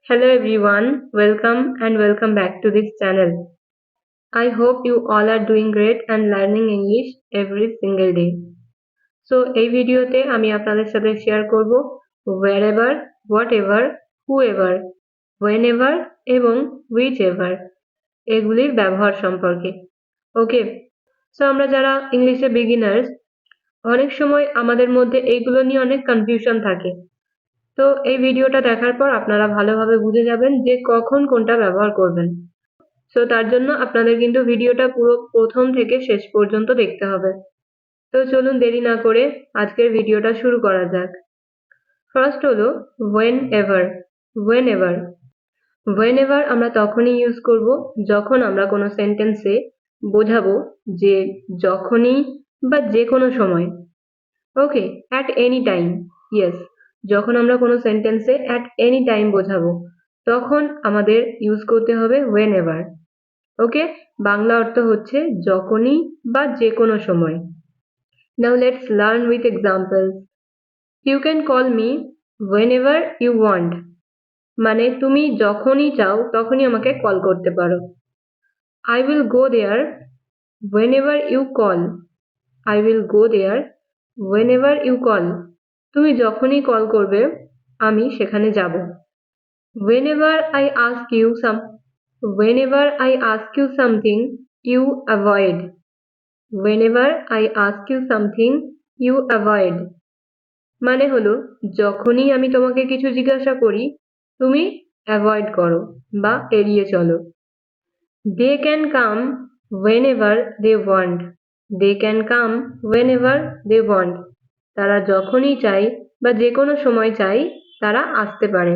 Hello everyone, welcome back to this channel. I hope you all are doing great and learning English every single day. So এই ভিডিওতে আমি আপনাদের সাথে share করব wherever, whatever, whoever, whenever এবং whichever এগুলির ব্যবহার সম্পর্কে। ওকে, সো আমরা যারা ইংলিশে বিগিনার্স অনেক সময় আমাদের মধ্যে এইগুলো নিয়ে অনেক কনফিউশন থাকে। তো এই ভিডিওটা দেখার পর আপনারা ভালোভাবে বুঝে যাবেন যে কখন কোনটা ব্যবহার করবেন। সো তার জন্য আপনাদের কিন্তু ভিডিওটা পুরো প্রথম থেকে শেষ পর্যন্ত দেখতে হবে। তো চলুন দেরি না করে আজকের ভিডিওটা শুরু করা যাক। ফার্স্ট হলো whenever. whenever whenever আমরা তখনই ইউজ করব যখন আমরা কোনো সেন্টেন্সে বোঝাবো যে যখনই বা যে কোনো সময়। ওকে, অ্যাট এনি টাইম। ইয়েস, যখন আমরা কোনো সেন্টেন্সে অ্যাট এনি টাইম বোঝাবো তখন আমাদের ইউজ করতে হবে whenever. ওকে, বাংলা অর্থ হচ্ছে যখনই বা যে কোনো সময়। Now let's learn with examples. You can call me whenever you want. মানে তুমি যখনই চাও তখনই আমাকে কল করতে পারো। I will go there whenever you call. I will go there whenever you call. তুমি যখনই কল করবে আমি সেখানে যাব। Whenever I ask you something, you avoid. Whenever I ask you something, you avoid. মানে হলো যখনই আমি তোমাকে কিছু জিজ্ঞাসা করি তুমি অ্যাভয়েড করো বা এড়িয়ে চলো। They can come whenever they want. They can come whenever they want. তারা যখনই চায় বা যে কোনো সময় চায় তারা আসতে পারে।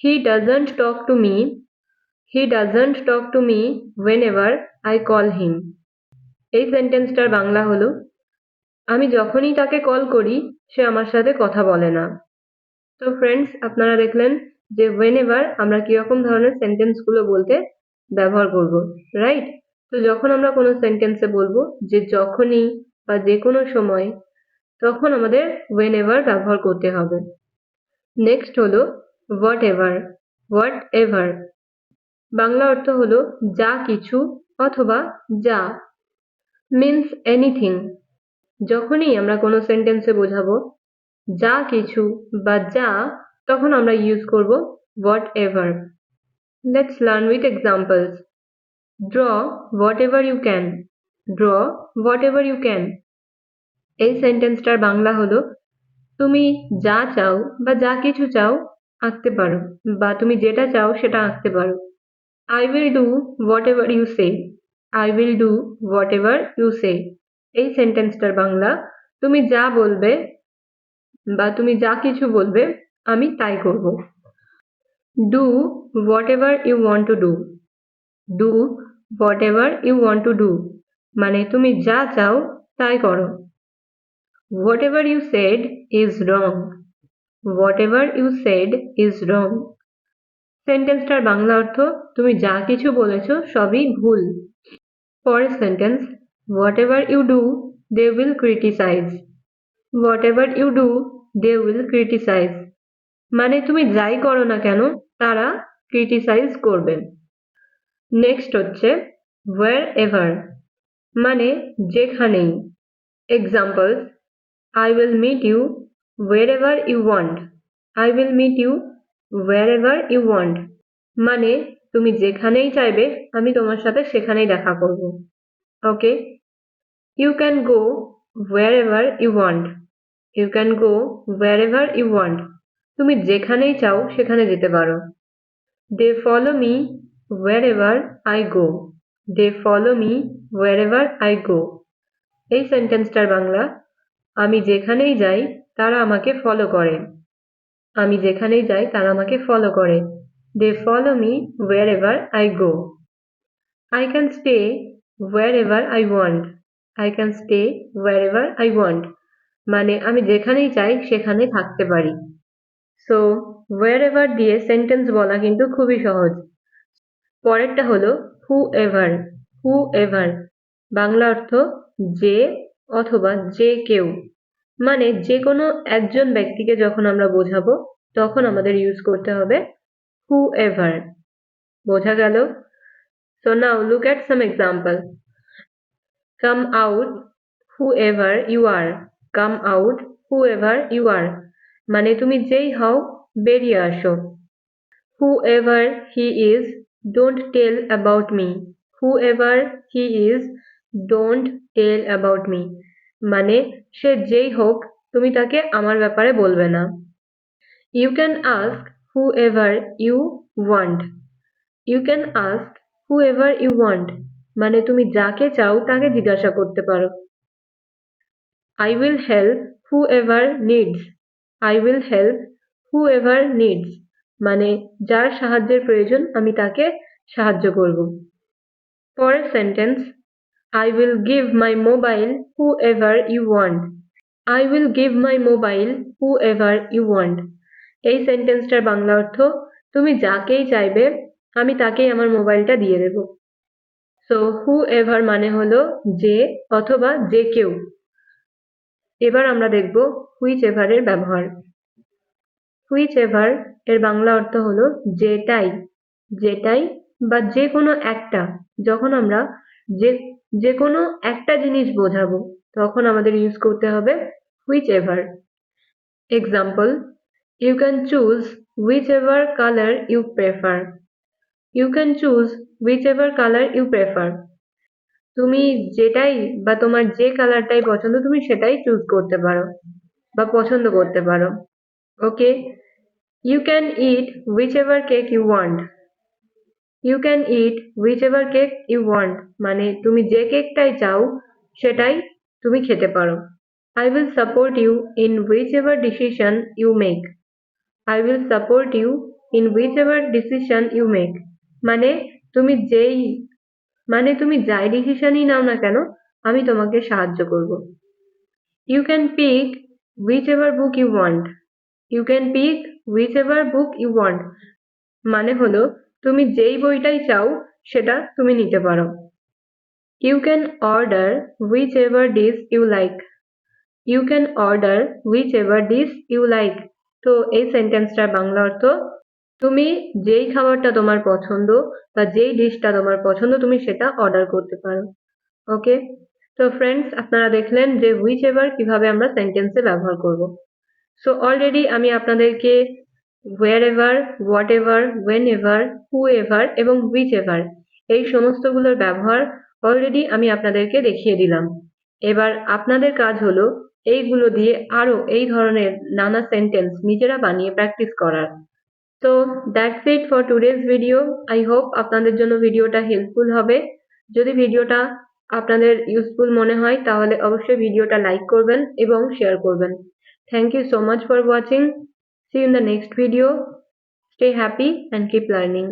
He doesn't talk to me. He doesn't talk to me whenever I call him. এই সেন্টেন্সটার বাংলা হলো আমি যখনই তাকে কল করি সে আমার সাথে কথা বলে না। তো ফ্রেন্ডস, আপনারা দেখলেন যে whenever আমরা কিরকম ধরনের সেন্টেন্সগুলো বলতে ব্যবহার করব, রাইট? তো যখন আমরা কোনো সেন্টেন্সে বলবো যে যখনই বা যে কোনো সময় তখন আমাদের whenever ব্যবহার করতে হবে। নেক্সট হলো whatever. whatever বাংলা অর্থ হলো যা কিছু অথবা যা, মিনস এনিথিং। যখনই আমরা কোনো সেন্টেন্সে বোঝাবো যা কিছু বা যা তখন আমরা ইউজ করব whatever. Let's learn with examples. Draw whatever you can. Draw whatever you can. এই সেন্টেন্সটার বাংলা হলো তুমি যা চাও বা যা কিছু চাও আঁকতে পারো বা তুমি যেটা চাও সেটা আঁকতে পারো। I will do whatever you say. I will do whatever you say. এই সেন্টেন্সটার বাংলা তুমি যা বলবে বা তুমি যা কিছু বলবে আমি তাই করব। Do whatever you want to do. Do whatever you want to do. মানে তুমি যা চাও তাই করো। Whatever you said is wrong. Whatever you said is wrong. সেন্টেন্সটার Bangla অর্থ তুমি যা কিছু বলেছো সবই ভুল। পরের sentence whatever you do they will criticize. Whatever you do they will criticize. মানে তুমি যাই করো না কেন তারা ক্রিটিসাইজ করবে। নেক্সট হচ্ছে wherever. মানে যেখানেই। Examples I will meet you wherever you want. I will meet you wherever you want. মানে তুমি যেখানেই চাইবে আমি তোমার সাথে সেখানেই দেখা করব। ওকে, you can go wherever you want. You can go wherever you want. তুমি যেখানেই চাও সেখানে যেতে পারো। They follow me wherever I go. They follow me wherever I go. এই সেন্টেন্সটার বাংলা আমি যেখানেই যাই তারা আমাকে ফলো করে। আমি যেখানেই যাই তারা আমাকে ফলো করে। They follow me wherever I go. I can stay wherever I want. I can stay wherever I want. মানে আমি যেখানেই চাই সেখানে থাকতে পারি। সো wherever দিয়ে সেন্টেন্স বলা কিন্তু খুবই সহজ। পরেরটা হলো whoever. whoever বাংলা অর্থ যে অথবা যে কেউ। মানে যে কোনো একজন ব্যক্তিকে যখন আমরা বোঝাবো তখন আমাদের ইউজ করতে হবে whoever. বোঝা গেল? So now look at some example. Come out whoever you are. Come out whoever you are. মানে তুমি যেই হও বেরিয়ে আসো। Whoever he is, don't tell about me. Whoever he is, don't tell about me. মানে সে যেই হোক তুমি তাকে আমার ব্যাপারে বলবে না। You can ask whoever you want. You can ask whoever you want. মানে তুমি যাকে চাও তাকে জিজ্ঞাসা করতে পারো। I will help whoever needs. I will help whoever needs. মানে যার সাহায্যের প্রয়োজন আমি তাকে সাহায্য করব। পরের sentence I will give my mobile whoever you want. I will give my mobile whoever you want. এই সেন্টেন্সটার বাংলা অর্থ তুমি যাকেই চাইবে আমি তাকেই আমার মোবাইলটা দিয়ে দেব। সো whoever মানে হলো যে অথবা যে কেউ। এবার আমরা দেখব whichever এর ব্যবহার। whichever এর বাংলা অর্থ হলো যেটাই, যেটাই বা যে কোনো একটা। যখন আমরা যে কোনো একটা জিনিস বোঝাবো তখন আমাদের ইউজ করতে হবে whichever. Example, you can choose whichever color you prefer. You can choose whichever color you prefer. তুমি যেটাই বা তোমার যে কালারটাই পছন্দ তুমি সেটাই চুজ করতে পারো বা পছন্দ করতে পারো। ওকে, you can eat whichever cake you want. You can eat whichever cake you want. মানে তুমি যে কেকটাই চাও সেটাই তুমি খেতে পারো। I will support you in whichever decision you make. I will support you in whichever decision you make. মানে তুমি যাই ডিসিশনই নাও না কেন আমি তোমাকে সাহায্য করব। You can pick whichever book you want. You can pick whichever book you want. মানে হলো তুমি যেই বইটাই চাও সেটা তুমি নিতে পারো। You can order whichever dish you like. You can order whichever dish you like. তো এই সেন্টেন্সটার বাংলা অর্থ তুমি যেই খাবারটা তোমার পছন্দ বা যেই ডিশটা তোমার পছন্দ তুমি সেটা অর্ডার করতে পারো। ওকে, তো ফ্রেন্ডস আপনারা দেখলেন যে whichever কিভাবে আমরা সেন্টেন্সে ব্যবহার করব। সো অলরেডি আমি আপনাদেরকে wherever, whatever, whenever, whoever এবং whichever এই সমস্তগুলোর ব্যবহার অলরেডি আমি আপনাদেরকে দেখিয়ে দিলাম। এবার আপনাদের কাজ হলো এইগুলো দিয়ে আরো এই ধরনের নানা সেন্টেন্স নিজেরা বানিয়ে প্র্যাকটিস করার। তো that's it for today's video. I hope আপনাদের জন্য ভিডিওটা হেল্পফুল হবে। যদি ভিডিওটা আপনাদের ইউজফুল মনে হয় তাহলে অবশ্যই ভিডিওটা লাইক করবেন এবং শেয়ার করবেন। Thank you so much for watching. See you in the next video. Stay happy and keep learning.